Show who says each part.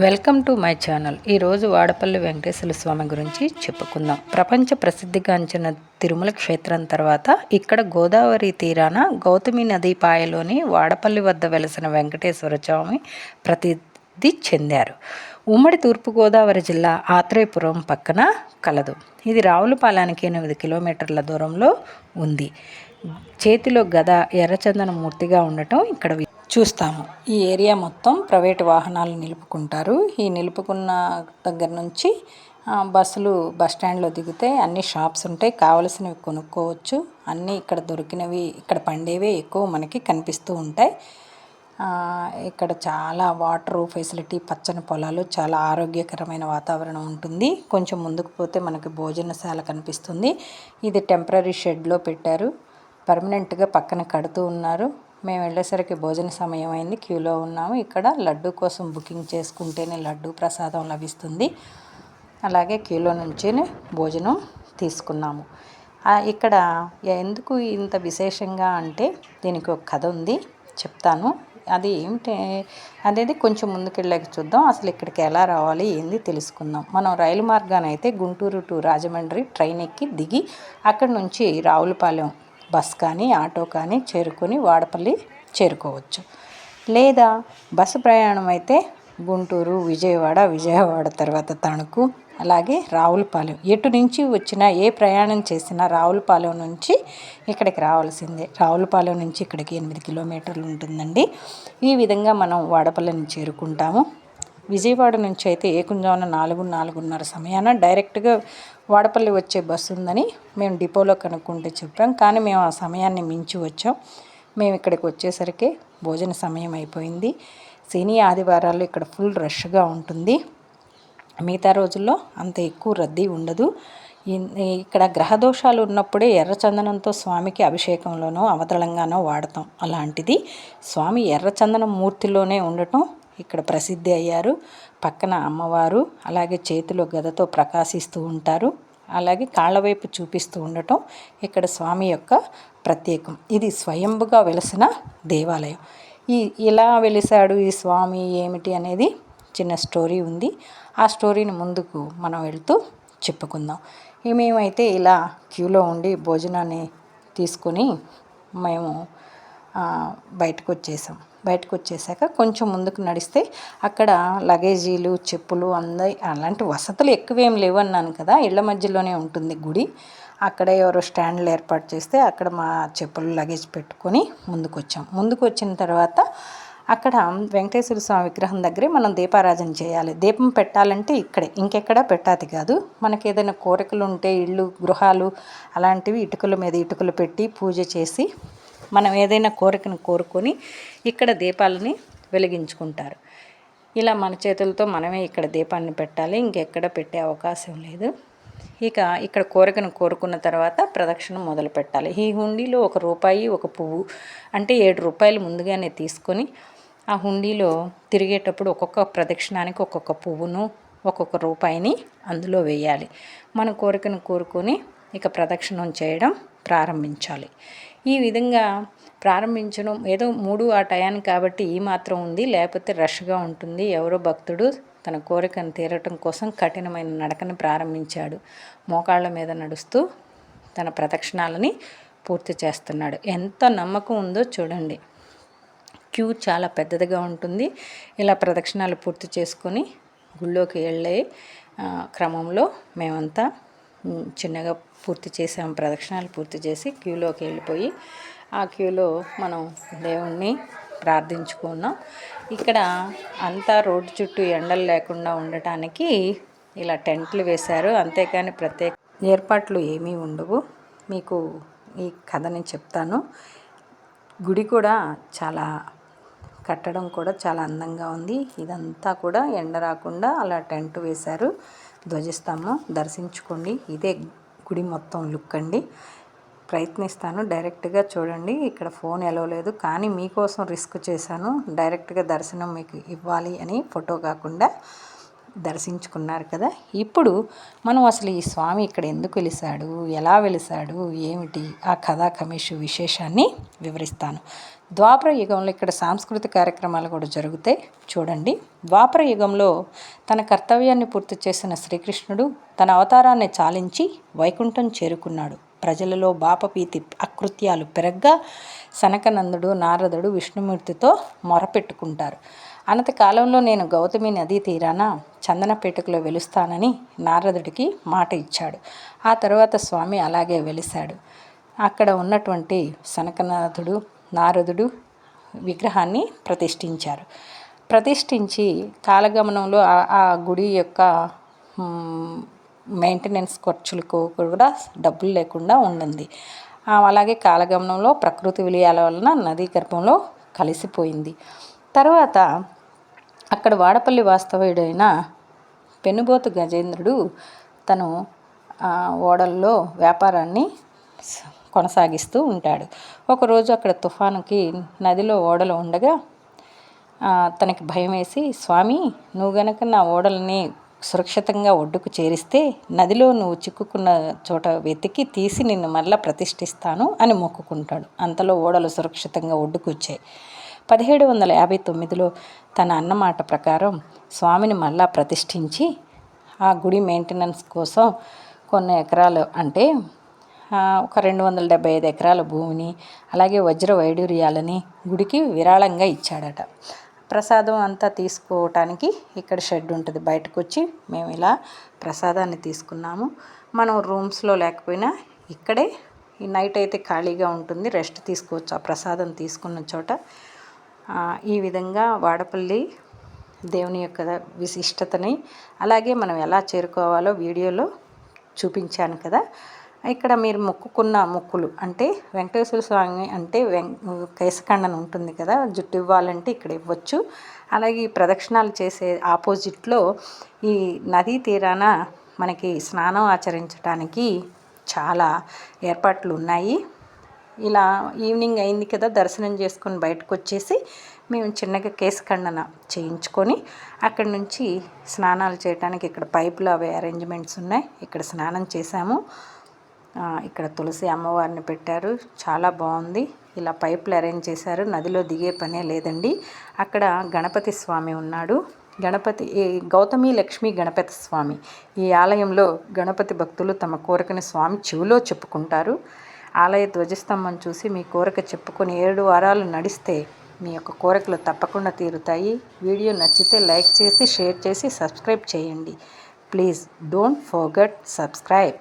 Speaker 1: Welcome to my channel. ఈరోజు వాడపల్లి వెంకటేశ్వర స్వామి గురించి చెప్పుకుందాం. ప్రపంచ ప్రసిద్ధిగాంచిన తిరుమల క్షేత్రం తర్వాత ఇక్కడ గోదావరి తీరాన గౌతమి నదీ పాయలోని వాడపల్లి వద్ద వెలసిన వెంకటేశ్వర స్వామి ప్రసిద్ధి చెందారు. ఉమ్మడి తూర్పుగోదావరి జిల్లా ఆత్రేయపురం పక్కన కలదు. ఇది రావులపాలెనికి 8 కిలోమీటర్ల దూరంలో ఉంది. చేతిలో గద ఎర్రచందన మూర్తిగా ఉండటం ఇక్కడ చూస్తాము. ఈ ఏరియా మొత్తం ప్రైవేటు వాహనాలు నిలుపుకుంటారు. ఈ నిలుపుకున్న దగ్గర నుంచి బస్సులు బస్టాండ్లో దిగితే అన్ని షాప్స్ ఉంటాయి, కావలసినవి కొనుక్కోవచ్చు. అన్నీ ఇక్కడ దొరికినవి, ఇక్కడ పండేవే ఎక్కువ మనకి కనిపిస్తూ ఉంటాయి. ఇక్కడ చాలా వాటర్ ఫెసిలిటీ, పచ్చని పొలాలు, చాలా ఆరోగ్యకరమైన వాతావరణం ఉంటుంది. కొంచెం ముందుకు పోతే మనకి భోజనశాల కనిపిస్తుంది. ఇది టెంపరీ షెడ్లో పెట్టారు, పర్మనెంట్గా పక్కన కడుతూ ఉన్నారు. మేము వెళ్ళేసరికి భోజన సమయం అయింది, క్యూలో ఉన్నాము. ఇక్కడ లడ్డు కోసం బుకింగ్ చేసుకుంటేనే లడ్డు ప్రసాదం లభిస్తుంది. అలాగే క్యూలో నుంచే భోజనం తీసుకున్నాము. ఇక్కడ ఎందుకు ఇంత విశేషంగా అంటే దీనికి ఒక కథ ఉంది, చెప్తాను. అది ఏమిటి అనేది కొంచెం ముందుకెళ్ళాక చూద్దాం. అసలు ఇక్కడికి ఎలా రావాలి ఏంది తెలుసుకుందాం. మనం రైలు మార్గాన అయితే గుంటూరు టు రాజమండ్రి ట్రైన్ ఎక్కి దిగి అక్కడి నుంచి రావులపాలెం బస్ కానీ ఆటో కానీ చేరుకొని వాడపల్లి చేరుకోవచ్చు. లేదా బస్సు ప్రయాణం అయితే గుంటూరు, విజయవాడ తర్వాత తణుకు, అలాగే రావులపాలెం, ఎటు నుంచి వచ్చినా ఏ ప్రయాణం చేసినా రావులపాలెం నుంచి ఇక్కడికి రావాల్సిందే. రావులపాలెం నుంచి ఇక్కడికి 8 కిలోమీటర్లు ఉంటుందండి. ఈ విధంగా మనం వాడపల్లిని చేరుకుంటాము. విజయవాడ నుంచి అయితే ఏకుంజామున 4:30 సమయాన డైరెక్ట్గా వాడపల్లి వచ్చే బస్సు ఉందని మేము డిపోలో కనుక్కుంటే చెప్పాం. కానీ మేము ఆ సమయాన్ని మించి వచ్చాం. మేము ఇక్కడికి వచ్చేసరికి భోజన సమయం అయిపోయింది. శని ఆదివారాలు ఇక్కడ ఫుల్ రష్గా ఉంటుంది. మిగతా రోజుల్లో అంత ఎక్కువ రద్దీ ఉండదు. ఇక్కడ గ్రహదోషాలు ఉన్నప్పుడే ఎర్రచందనంతో స్వామికి అభిషేకంలోనో అవతలంగానో వాడతాం. అలాంటిది స్వామి ఎర్రచందనం మూర్తిలోనే ఉండటం ఇక్కడ ప్రసిద్ధి అయ్యారు. పక్కన అమ్మవారు అలాగే చేతిలో గదతో ప్రకాశిస్తూ ఉంటారు. అలాగే కాళ్ళ వైపు చూపిస్తూ ఉండటం ఇక్కడ స్వామి యొక్క ప్రత్యేకం. ఇది స్వయంభుగా వెలసిన దేవాలయం. ఇలా వెలిసాడు ఈ స్వామి ఏమిటి అనేది చిన్న స్టోరీ ఉంది. ఆ స్టోరీని ముందుకు మనం వెళ్తూ చెప్పుకుందాం. మేమైతే ఇలా క్యూలో ఉండి భోజనాన్ని తీసుకొని మేము బయటకు వచ్చేసాక కొంచెం ముందుకు నడిస్తే అక్కడ లగేజీలు, చెప్పులు అలాంటి వసతులు ఎక్కువేం లేవన్నాను కదా. ఇళ్ల మధ్యలోనే ఉంటుంది గుడి. అక్కడ ఎవరో స్టాండ్లు ఏర్పాటు చేస్తే అక్కడ మా చెప్పులు లగేజ్ పెట్టుకొని ముందుకు వచ్చిన తర్వాత అక్కడ వెంకటేశ్వర స్వామి విగ్రహం దగ్గరే మనం దీపారాధన చేయాలి. దీపం పెట్టాలంటే ఇక్కడే, ఇంకెక్కడా పెట్టాది కాదు. మనకి ఏదైనా కోరికలు ఉంటే ఇళ్ళు, గృహాలు అలాంటివి ఇటుకల మీద ఇటుకలు పెట్టి పూజ చేసి మనం ఏదైనా కోరికను కోరుకొని ఇక్కడ దీపాలని వెలిగించుకుంటారు. ఇలా మన చేతులతో మనమే ఇక్కడ దీపాన్ని పెట్టాలి, ఇంకెక్కడ పెట్టే అవకాశం లేదు. ఇక్కడ కోరికను కోరుకున్న తర్వాత ప్రదక్షిణ మొదలు పెట్టాలి. ఈ హుండీలో ₹1, ఒక పువ్వు అంటే ₹7 ముందుగానే తీసుకొని ఆ హుండీలో తిరిగేటప్పుడు ఒక్కొక్క ప్రదక్షిణానికి ఒక్కొక్క పువ్వును, ఒక్కొక్క రూపాయిని అందులో వేయాలి. మన కోరికను కోరుకొని ఇక ప్రదక్షిణం చేయడం ప్రారంభించాలి. ఈ విధంగా ప్రారంభించడం ఏదో 3 ఆ టయానికి కాబట్టి ఈ మాత్రం ఉంది, లేకపోతే రష్గా ఉంటుంది. ఎవరో భక్తుడు తన కోరికను తీరటం కోసం కఠినమైన నడకను ప్రారంభించాడు. మోకాళ్ళ మీద నడుస్తూ తన ప్రదక్షిణాలని పూర్తి చేస్తున్నాడు. ఎంత నమ్మకం ఉందో చూడండి. క్యూ చాలా పెద్దదిగా ఉంటుంది. ఇలా ప్రదక్షిణాలు పూర్తి చేసుకొని గుళ్ళోకి వెళ్ళే క్రమంలో మేమంతా చిన్నగా పూర్తి చేసాము. ప్రదక్షిణాలు పూర్తి చేసి క్యూలోకి వెళ్ళిపోయి ఆ క్యూలో మనం దేవుణ్ణి ప్రార్థించుకున్నాం. ఇక్కడ అంతా రోడ్డు చుట్టూ ఎండలు లేకుండా ఉండటానికి ఇలా టెంట్లు వేశారు. అంతేకాని ప్రత్యేక ఏర్పాట్లు ఏమీ ఉండవు. మీకు ఈ కథని చెప్తాను. గుడి కూడా కట్టడం కూడా చాలా అందంగా ఉంది. ఇదంతా కూడా ఎండ రాకుండా అలా టెంట్ వేశారు. ధ్వజస్తంభం దర్శించుకోండి. ఇదే గుడి మొత్తం లుక్ అండి. ప్రయత్నిస్తాను డైరెక్ట్గా చూడండి. ఇక్కడ ఫోన్ ఎలో లేదు, కానీ మీకోసం రిస్క్ చేశాను. డైరెక్ట్గా దర్శనం మీకు ఇవ్వాలి అని ఫోటో కాకుండా దర్శించుకున్నారు కదా. ఇప్పుడు మనం అసలు ఈ స్వామి ఇక్కడ ఎందుకు వెలిసాడు, ఎలా వెలిసాడు, ఏమిటి ఆ కథా కమేషు విశేషాన్ని వివరిస్తాను. ద్వాపర యుగంలో ఇక్కడ సాంస్కృతిక కార్యక్రమాలు కూడా జరుగుతాయి చూడండి. ద్వాపర యుగంలో తన కర్తవ్యాన్ని పూర్తి చేసిన శ్రీకృష్ణుడు తన అవతారాన్ని చాలించి వైకుంఠం చేరుకున్నాడు. ప్రజలలో బాపపీతి అకృత్యాలు పెరగ్గా సనకనందుడు నారదుడు విష్ణుమూర్తితో మొరపెట్టుకుంటారు. అనతి కాలంలో నేను గౌతమి నదీ తీరాన చందనపేటకులో వెలుస్తానని నారదుడికి మాట ఇచ్చాడు. ఆ తర్వాత స్వామి అలాగే వెలిశాడు. అక్కడ ఉన్నటువంటి సనకనాథుడు నారదుడు విగ్రహాన్ని ప్రతిష్ఠించి కాలగమనంలో ఆ గుడి యొక్క మెయింటెనెన్స్ ఖర్చులకు కూడా డబ్బులు లేకుండా ఉండింది. అలాగే కాలగమనంలో ప్రకృతి విలయాల వలన నదీ గర్భంలో కలిసిపోయింది. తర్వాత అక్కడ వాడపల్లి వాస్తవ్యుడైన పెనుబోతు గజేంద్రుడు తను ఓడల్లో వ్యాపారాన్ని కొనసాగిస్తూ ఉంటాడు. ఒకరోజు అక్కడ తుఫానుకి నదిలో ఓడలు ఉండగా తనకి భయం వేసి, స్వామి నువ్వు గనక నా ఓడల్ని సురక్షితంగా ఒడ్డుకు చేరిస్తే నదిలో నువ్వు చిక్కుకున్న చోట వెతికి తీసి నిన్ను మళ్ళా ప్రతిష్ఠిస్తాను అని మొక్కుకుంటాడు. అంతలో ఓడలు సురక్షితంగా ఒడ్డుకు వచ్చాయి. 1759లో తన అన్నమాట ప్రకారం స్వామిని మళ్ళా ప్రతిష్ఠించి ఆ గుడి మెయింటెనెన్స్ కోసం కొన్ని ఎకరాలు అంటే ఒక 275 ఎకరాల భూమిని అలాగే వజ్ర వైడూర్యాలని గుడికి విరాళంగా ఇచ్చాడట. ప్రసాదం అంతా తీసుకోవటానికి ఇక్కడ షెడ్ ఉంటుంది. బయటకు వచ్చి మేము ఇలా ప్రసాదాన్ని తీసుకున్నాము. మనం రూమ్స్లో లేకపోయినా ఇక్కడే ఈ నైట్ అయితే ఖాళీగా ఉంటుంది, రెస్ట్ తీసుకోవచ్చు ఆ ప్రసాదం తీసుకున్న చోట. ఈ విధంగా వాడపల్లి దేవుని యొక్క విశిష్టతని అలాగే మనం ఎలా చేరుకోవాలో వీడియోలో చూపించాను కదా. ఇక్కడ మీరు మొక్కుకున్న మొక్కులు అంటే వెంకటేశ్వర స్వామి అంటే కేశఖండన ఉంటుంది కదా, జుట్టు ఇవ్వాలంటే ఇక్కడ ఇవ్వచ్చు. అలాగే ఈ ప్రదక్షిణాలు చేసే ఆపోజిట్లో ఈ నదీ తీరాన మనకి స్నానం ఆచరించడానికి చాలా ఏర్పాట్లు ఉన్నాయి. ఇలా ఈవినింగ్ అయింది కదా, దర్శనం చేసుకొని బయటకు వచ్చేసి మేము చిన్నగా కేశఖండన చేయించుకొని అక్కడి నుంచి స్నానాలు చేయడానికి ఇక్కడ పైపులు అవి అరేంజ్మెంట్స్ ఉన్నాయి. ఇక్కడ స్నానం చేశాము. ఇక్కడ తులసి అమ్మవారిని పెట్టారు, చాలా బాగుంది. ఇలా పైపులు అరేంజ్ చేశారు. నదిలో దిగే పనే లేదండి. అక్కడ గణపతి స్వామి ఉన్నాడు. గౌతమి లక్ష్మీ గణపతి స్వామి. ఈ ఆలయంలో గణపతి భక్తులు తమ కోరికని స్వామి చెవిలో చెప్పుకుంటారు. ఆలయ ధ్వజస్తంభం చూసి మీ కోరిక చెప్పుకొని 7 వారాలు నడిస్తే మీ యొక్క కోరికలు తప్పకుండా తీరుతాయి. వీడియో నచ్చితే లైక్ చేసి షేర్ చేసి సబ్స్క్రైబ్ చేయండి. Please don't forget subscribe.